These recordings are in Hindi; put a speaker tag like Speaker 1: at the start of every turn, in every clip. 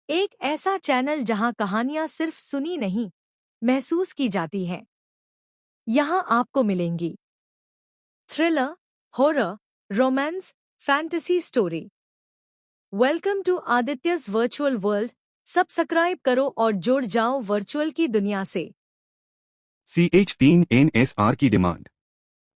Speaker 1: एक ऐसा चैनल जहां कहानियां सिर्फ सुनी नहीं, महसूस की जाती हैं। यहां आपको मिलेंगी thriller, horror, romance, fantasy story. Welcome to Aditya's virtual world. Subscribe करो और जुड़ जाओ वर्चुअल की दुनिया से।
Speaker 2: CH3NSR की डिमांड।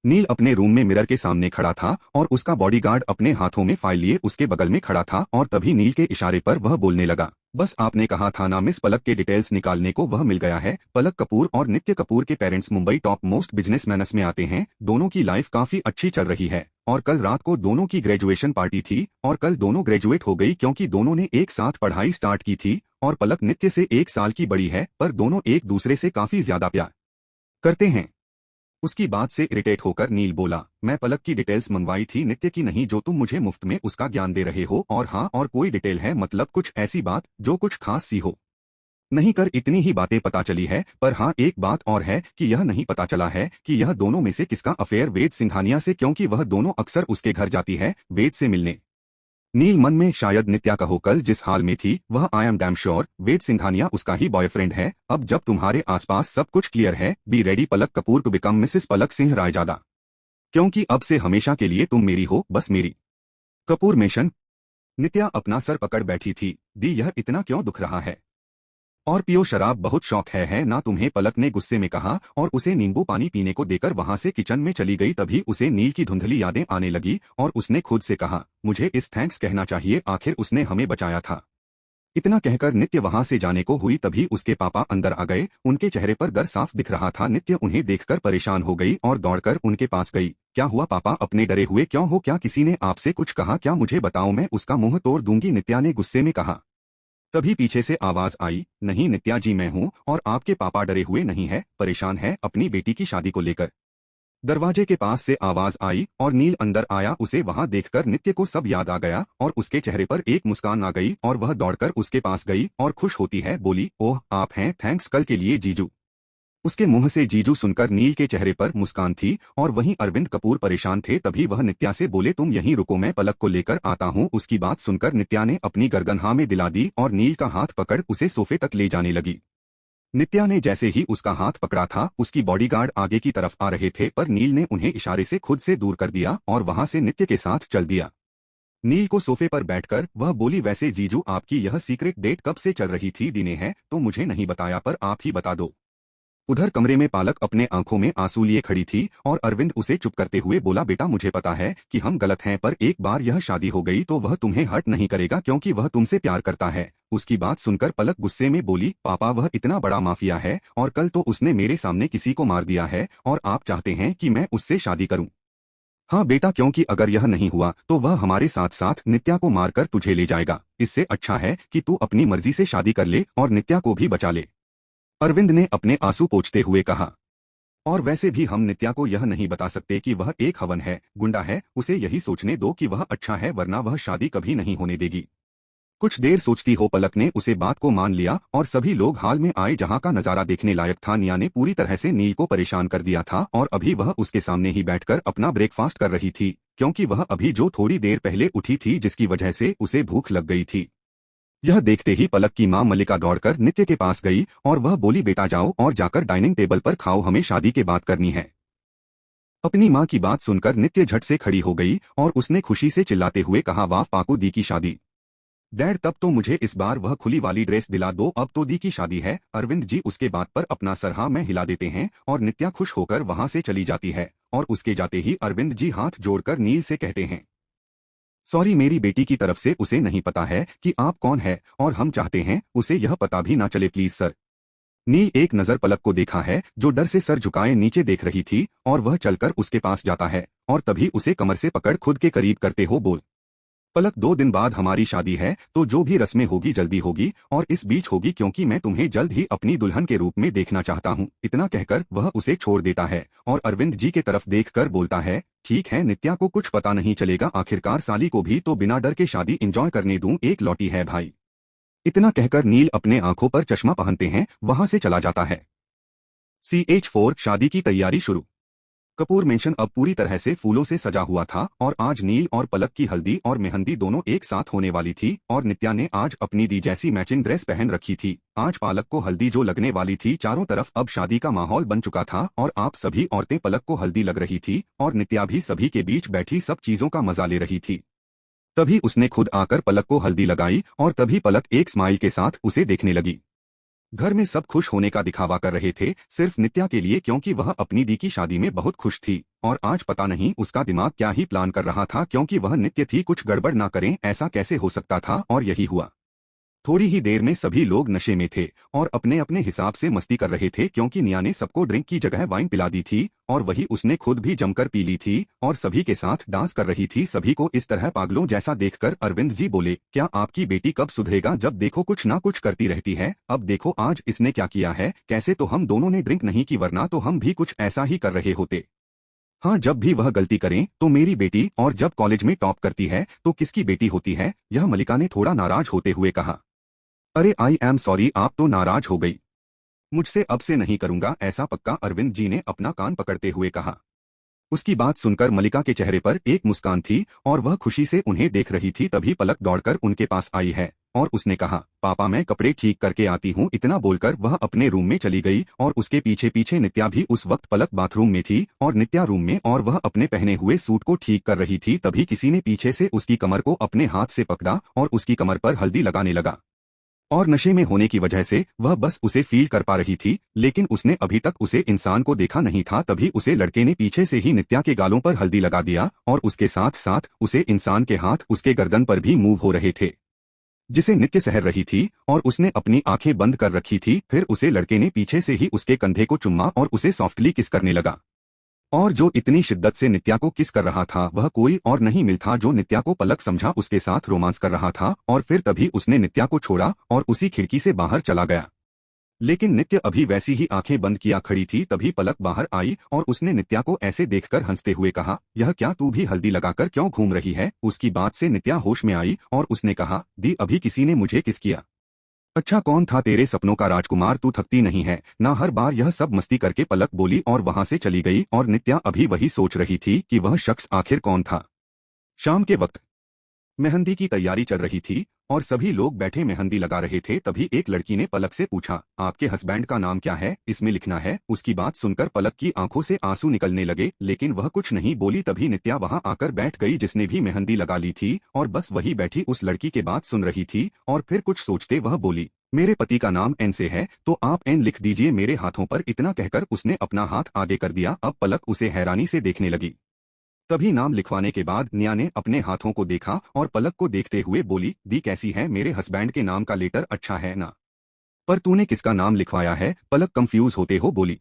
Speaker 2: नील अपने रूम में मिरर के सामने खड़ा था और उसका बॉडीगार्ड अपने हाथों में फाइल लिए उसके बगल में खड़ा था और तभी नील के इशारे पर वह बोलने लगा। बस आपने कहा था ना मिस पलक के डिटेल्स निकालने को वह मिल गया है। पलक कपूर और नित्य कपूर के पेरेंट्स मुंबई टॉप मोस्ट बिजनेसमैनस में आते हैं। दोनों की लाइफ काफी अच्छी चल रही है और कल रात को दोनों की ग्रेजुएशन पार्टी थी और कल दोनों ग्रेजुएट हो गई क्योंकि दोनों ने एक साथ पढ़ाई स्टार्ट की थी। और पलक नित्य से 1 साल की बड़ी है पर दोनों एक दूसरे से काफी ज्यादा प्यार करते हैं। उसकी बात से इरिटेट होकर नील बोला, मैं पलक की डिटेल्स मंगवाई थी, नित्य की नहीं, जो तुम मुझे मुफ्त में उसका ज्ञान दे रहे हो। और हाँ, और कोई डिटेल है मतलब कुछ ऐसी बात जो कुछ खास सी हो? नहीं कर इतनी ही बातें पता चली है, पर हाँ एक बात और है कि यह नहीं पता चला है कि यह दोनों में से किसका अफेयर वेद सिंघानिया से, क्योंकि वह दोनों अक्सर उसके घर जाती है वेद से मिलने। नील मन में शायद नित्या कहो कल जिस हाल में थी वह आई एम डैम श्योर वेद सिंघानिया उसका ही बॉयफ्रेंड है। अब जब तुम्हारे आसपास सब कुछ क्लियर है, be ready Palak Kapoor to become Mrs Palak Singh Raizada, क्योंकि अब से हमेशा के लिए तुम मेरी हो, बस मेरी। कपूर मेशन। नित्या अपना सर पकड़ बैठी थी। दी यह इतना क्यों दुख रहा है? और पियो शराब, बहुत शौक है ना तुम्हें? पलक ने गुस्से में कहा और उसे नींबू पानी पीने को देकर वहां से किचन में चली गई। तभी उसे नील की धुंधली यादें आने लगी और उसने खुद से कहा, मुझे इस थैंक्स कहना चाहिए, आखिर उसने हमें बचाया था। इतना कहकर नित्य वहां से जाने को हुई तभी उसके पापा अंदर आ गए। उनके चेहरे पर डर साफ दिख रहा था। नित्य उन्हें देखकर परेशान हो गई और दौड़कर उनके पास गई। क्या हुआ पापा, अपने डरे हुए क्यों हो? क्या किसी ने आपसे कुछ कहा क्या? मुझे बताओ, मैं उसका मुंह तोड़ दूंगी, नित्या ने गुस्से में कहा। तभी पीछे से आवाज आई, नहीं नित्या जी मैं हूँ और आपके पापा डरे हुए नहीं है, परेशान है अपनी बेटी की शादी को लेकर। दरवाजे के पास से आवाज आई और नील अंदर आया। उसे वहां देखकर नित्य को सब याद आ गया और उसके चेहरे पर एक मुस्कान आ गई और वह दौड़कर उसके पास गई और खुश होती है बोली, ओह आप हैं, थैंक्स कल के लिए जीजू। उसके मुंह से जीजू सुनकर नील के चेहरे पर मुस्कान थी और वहीं अरविंद कपूर परेशान थे। तभी वह नित्या से बोले, तुम यहीं रुको, मैं पलक को लेकर आता हूँ। उसकी बात सुनकर नित्या ने अपनी गर्दन हाँ में दिला दी और नील का हाथ पकड़ उसे सोफे तक ले जाने लगी। नित्या ने जैसे ही उसका हाथ पकड़ा था उसकी बॉडीगार्ड आगे की तरफ आ रहे थे, पर नील ने उन्हें इशारे से खुद से दूर कर दिया और वहां से नित्य के साथ चल दिया। नील को सोफे पर बैठकर वह बोली, वैसे जीजू आपकी यह सीक्रेट डेट कब से चल रही थी? दिने है तो मुझे नहीं बताया, पर आप ही बता दो। उधर कमरे में पालक अपने आंखों में आंसू लिए खड़ी थी और अरविंद उसे चुप करते हुए बोला, बेटा मुझे पता है कि हम गलत हैं, पर एक बार यह शादी हो गई तो वह तुम्हें हर्ट नहीं करेगा क्योंकि वह तुमसे प्यार करता है। उसकी बात सुनकर पलक गुस्से में बोली, पापा वह इतना बड़ा माफिया है और कल तो उसने मेरे सामने किसी को मार दिया है और आप चाहते हैं कि मैं उससे शादी करूं? हाँ बेटा, क्योंकि अगर यह नहीं हुआ तो वह हमारे साथ साथ नित्या को मारकर तुझे ले जाएगा। इससे अच्छा है कि तू अपनी मर्जी से शादी कर ले और नित्या को भी बचा ले, अरविंद ने अपने आंसू पोंछते हुए कहा। और वैसे भी हम नित्या को यह नहीं बता सकते कि वह एक हवन है, गुंडा है। उसे यही सोचने दो कि वह अच्छा है, वरना वह शादी कभी नहीं होने देगी। कुछ देर सोचती हो पलक ने उसे बात को मान लिया और सभी लोग हाल में आए जहां का नजारा देखने लायक था। निया ने पूरी तरह से नील को परेशान कर दिया था और अभी वह उसके सामने ही बैठकर अपना ब्रेकफास्ट कर रही थी, क्योंकि वह अभी जो थोड़ी देर पहले उठी थी जिसकी वजह से उसे भूख लग गई थी। यह देखते ही पलक की मां मल्लिका दौड़कर नित्य के पास गई और वह बोली, बेटा जाओ और जाकर डाइनिंग टेबल पर खाओ, हमें शादी के बात करनी है। अपनी मां की बात सुनकर नित्य झट से खड़ी हो गई और उसने खुशी से चिल्लाते हुए कहा, वाह पाकू दी की शादी। डैड तब तो मुझे इस बार वह खुली वाली ड्रेस दिला दो, अब तो दी की शादी है। अरविंद जी उसके बात पर अपना सर हाँ में हिला देते हैं और नित्या खुश होकर वहां से चली जाती है और उसके जाते ही अरविंद जी हाथ जोड़कर नील से कहते हैं, सॉरी मेरी बेटी की तरफ से उसे नहीं पता है कि आप कौन है और हम चाहते हैं उसे यह पता भी ना चले, प्लीज सर। नील एक नजर पलक को देखा है जो डर से सर झुकाए नीचे देख रही थी और वह चलकर उसके पास जाता है और तभी उसे कमर से पकड़ खुद के करीब करते हो बोल, पलक 2 दिन बाद हमारी शादी है तो जो भी रस्में होगी जल्दी होगी और इस बीच होगी, क्योंकि मैं तुम्हें जल्द ही अपनी दुल्हन के रूप में देखना चाहता हूँ। इतना कहकर वह उसे छोड़ देता है और अरविंद जी के तरफ देखकर बोलता है, ठीक है नित्या को कुछ पता नहीं चलेगा, आखिरकार साली को भी तो बिना डर के शादी एंजॉय करने दूं, एक लौटी है भाई। इतना कहकर नील अपने आंखों पर चश्मा पहनते हैं वहां से चला जाता है। CH4 शादी की तैयारी शुरू। कपूर मेंशन अब पूरी तरह से फूलों से सजा हुआ था और आज नील और पलक की हल्दी और मेहंदी दोनों एक साथ होने वाली थी और नित्या ने आज अपनी दी जैसी मैचिंग ड्रेस पहन रखी थी। आज पलक को हल्दी जो लगने वाली थी, चारों तरफ अब शादी का माहौल बन चुका था और आप सभी औरतें पलक को हल्दी लग रही थी और नित्या भी सभी के बीच बैठी सब चीजों का मजा ले रही थी। तभी उसने खुद आकर पलक को हल्दी लगाई और तभी पलक एक स्माइल के साथ उसे देखने लगी। घर में सब खुश होने का दिखावा कर रहे थे, सिर्फ नित्या के लिए, क्योंकि वह अपनी दी की शादी में बहुत खुश थी और आज पता नहीं उसका दिमाग क्या ही प्लान कर रहा था, क्योंकि वह नित्य थी। कुछ गड़बड़ ना करें ऐसा कैसे हो सकता था, और यही हुआ। थोड़ी ही देर में सभी लोग नशे में थे और अपने अपने हिसाब से मस्ती कर रहे थे, क्योंकि निया ने सबको ड्रिंक की जगह वाइन पिला दी थी और वही उसने खुद भी जमकर पी ली थी और सभी के साथ डांस कर रही थी। सभी को इस तरह पागलों जैसा देखकर अरविंद जी बोले, क्या आपकी बेटी कब सुधरेगा? जब देखो कुछ ना कुछ करती रहती है। अब देखो आज इसने क्या किया है। कैसे तो हम दोनों ने ड्रिंक नहीं की, वरना तो हम भी कुछ ऐसा ही कर रहे होते। हाँ, जब भी वह गलती करें तो मेरी बेटी, और जब कॉलेज में टॉप करती है तो किसकी बेटी होती है? यह मलिका ने थोड़ा नाराज होते हुए कहा। अरे आई एम सॉरी, आप तो नाराज हो गई। मुझसे अब से नहीं करूंगा ऐसा पक्का? अरविंद जी ने अपना कान पकड़ते हुए कहा। उसकी बात सुनकर मलिका के चेहरे पर एक मुस्कान थी और वह खुशी से उन्हें देख रही थी। तभी पलक दौड़कर उनके पास आई है और उसने कहा, पापा मैं कपड़े ठीक करके आती हूँ। इतना बोलकर वह अपने रूम में चली गई और उसके पीछे पीछे नित्या भी। उस वक्त पलक बाथरूम में थी और नित्या रूम में और वह अपने पहने हुए सूट को ठीक कर रही थी। तभी किसी ने पीछे से उसकी कमर को अपने हाथ से पकड़ा और उसकी कमर पर हल्दी लगाने लगा और नशे में होने की वजह से वह बस उसे फील कर पा रही थी, लेकिन उसने अभी तक उसे इंसान को देखा नहीं था। तभी उसे लड़के ने पीछे से ही नित्या के गालों पर हल्दी लगा दिया और उसके साथ साथ उसे इंसान के हाथ उसके गर्दन पर भी मूव हो रहे थे, जिसे नित्य सहर रही थी और उसने अपनी आंखें बंद कर रखी थी। फिर उसे लड़के ने पीछे से ही उसके कंधे को चुम्मा और उसे सॉफ्टली किस करने लगा। और जो इतनी शिद्दत से नित्या को किस कर रहा था वह कोई और नहीं मिल था जो नित्या को पलक समझा उसके साथ रोमांस कर रहा था। और फिर तभी उसने नित्या को छोड़ा और उसी खिड़की से बाहर चला गया, लेकिन नित्य अभी वैसी ही आंखें बंद किया खड़ी थी। तभी पलक बाहर आई और उसने नित्या को ऐसे देखकर हंसते हुए कहा, यह क्या, तू भी हल्दी लगाकर क्यों घूम रही है? उसकी बात से नित्या होश में आई और उसने कहा, दी अभी किसी ने मुझे किस किया। अच्छा, कौन था? तेरे सपनों का राजकुमार, तू थकती नहीं है ना हर बार? यह सब मस्ती करके पलक बोली और वहां से चली गई और नित्या अभी वही सोच रही थी कि वह शख्स आखिर कौन था। शाम के वक्त मेहंदी की तैयारी चल रही थी और सभी लोग बैठे मेहंदी लगा रहे थे। तभी एक लड़की ने पलक से पूछा, आपके हस्बैंड का नाम क्या है? इसमें लिखना है। उसकी बात सुनकर पलक की आंखों से आंसू निकलने लगे, लेकिन वह कुछ नहीं बोली। तभी नित्या वहां आकर बैठ गई, जिसने भी मेहंदी लगा ली थी और बस वही बैठी उस लड़की के बात सुन रही थी। और फिर कुछ सोचते वह बोली, मेरे पति का नाम एन से है तो आप एन लिख दीजिए मेरे हाथों पर। इतना कहकर उसने अपना हाथ आगे कर दिया। अब पलक उसे हैरानी से देखने लगी। तभी नाम लिखवाने के बाद निया ने अपने हाथों को देखा और पलक को देखते हुए बोली, दी कैसी है? मेरे हस्बैंड के नाम का लेटर अच्छा है ना, पर तूने किसका नाम लिखवाया है? पलक कंफ्यूज होते हो बोली,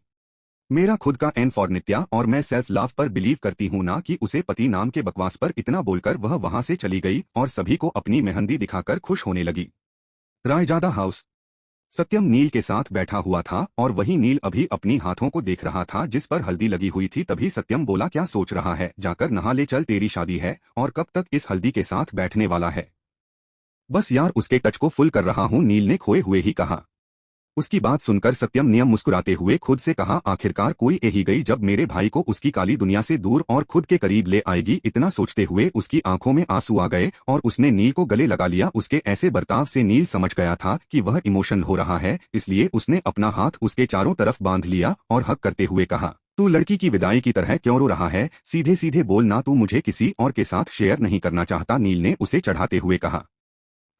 Speaker 2: मेरा खुद का, एन फॉर नित्या, और मैं सेल्फ लव पर बिलीव करती हूँ ना कि उसे पति नाम के बकवास पर। इतना बोलकर वह वहां से चली गई और सभी को अपनी मेहंदी दिखाकर खुश होने लगी। रायजादा हाउस। सत्यम नील के साथ बैठा हुआ था और वही नील अभी अपनी हाथों को देख रहा था जिस पर हल्दी लगी हुई थी। तभी सत्यम बोला, क्या सोच रहा है? जाकर नहा ले चल, तेरी शादी है और कब तक इस हल्दी के साथ बैठने वाला है? बस यार उसके टच को फुल कर रहा हूँ, नील ने खोए हुए ही कहा। उसकी बात सुनकर सत्यम नियम मुस्कुराते हुए खुद से कहा, आखिरकार कोई यही गई जब मेरे भाई को उसकी काली दुनिया से दूर और खुद के करीब ले आएगी। इतना सोचते हुए उसकी आंखों में आंसू आ गए और उसने नील को गले लगा लिया। उसके ऐसे बर्ताव से नील समझ गया था कि वह इमोशनल हो रहा है, इसलिए उसने अपना हाथ उसके चारों तरफ बांध लिया और हक करते हुए कहा, तू लड़की की विदाई की तरह क्यों रो रहा है? सीधे सीधे बोल ना, तू मुझे किसी और के साथ शेयर नहीं करना चाहता? नील ने उसे चढ़ाते हुए कहा।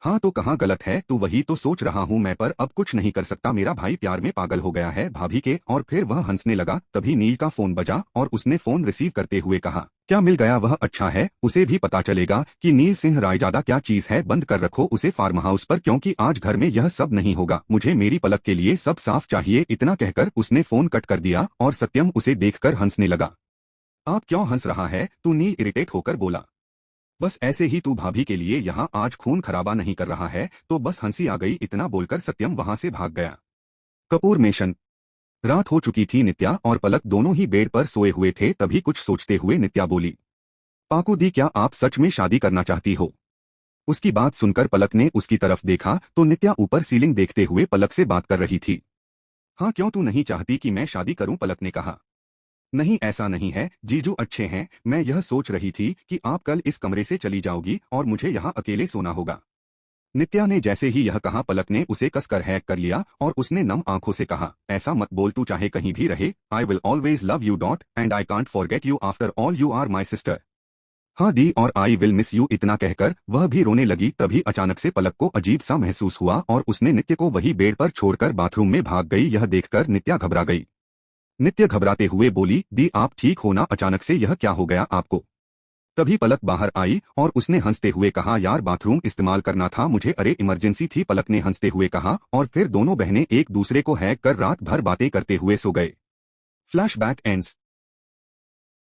Speaker 2: हाँ तो कहाँ गलत है? तू वही तो सोच रहा हूँ मैं, पर अब कुछ नहीं कर सकता। मेरा भाई प्यार में पागल हो गया है भाभी के। और फिर वह हंसने लगा। तभी नील का फोन बजा और उसने फोन रिसीव करते हुए कहा, क्या मिल गया? वह अच्छा है, उसे भी पता चलेगा कि नील सिंह रायजादा क्या चीज है। बंद कर रखो उसे फार्म हाउस पर, क्योंकि आज घर में यह सब नहीं होगा। मुझे मेरी पलक के लिए सब साफ चाहिए। इतना कहकर उसने फोन कट कर दिया और सत्यम उसे देखकर हंसने लगा। आप क्यों हंस रहा है तू? नील इरिटेट होकर बोला। बस ऐसे ही तू भाभी के लिए यहाँ आज खून खराबा नहीं कर रहा है तो बस हंसी आ गई। इतना बोलकर सत्यम वहां से भाग गया। कपूर मेंशन। रात हो चुकी थी। नित्या और पलक दोनों ही बेड पर सोए हुए थे। तभी कुछ सोचते हुए नित्या बोली, पाकू दी, क्या आप सच में शादी करना चाहती हो? उसकी बात सुनकर पलक ने उसकी तरफ देखा तो नित्या ऊपर सीलिंग देखते हुए पलक से बात कर रही थी। हाँ, क्यों, तू नहीं चाहती कि मैं शादी करूं? पलक ने कहा। नहीं ऐसा नहीं है, जीजू अच्छे हैं, मैं यह सोच रही थी कि आप कल इस कमरे से चली जाओगी और मुझे यहाँ अकेले सोना होगा। नित्या ने जैसे ही यह कहा पलक ने उसे कसकर हैक कर लिया और उसने नम आंखों से कहा, ऐसा मत बोल, तू चाहे कहीं भी रहे, I will always love you dot and I can't forget you after all, you are my sister. हाँ दी और आई विल मिस यू। इतना कहकर वह भी रोने लगी। तभी अचानक से पलक को अजीब सा महसूस हुआ और उसने नित्य को वही बेड पर छोड़कर बाथरूम में भाग गई। यह देखकर नित्या घबरा गई। नित्य घबराते हुए बोली, दी आप ठीक हो ना, अचानक से यह क्या हो गया आपको? तभी पलक बाहर आई और उसने हंसते हुए कहा, यार बाथरूम इस्तेमाल करना था मुझे, अरे इमरजेंसी थी, पलक ने हंसते हुए कहा और फिर दोनों बहनें एक दूसरे को हैक कर रात भर बातें करते हुए सो गए। Flashback ends.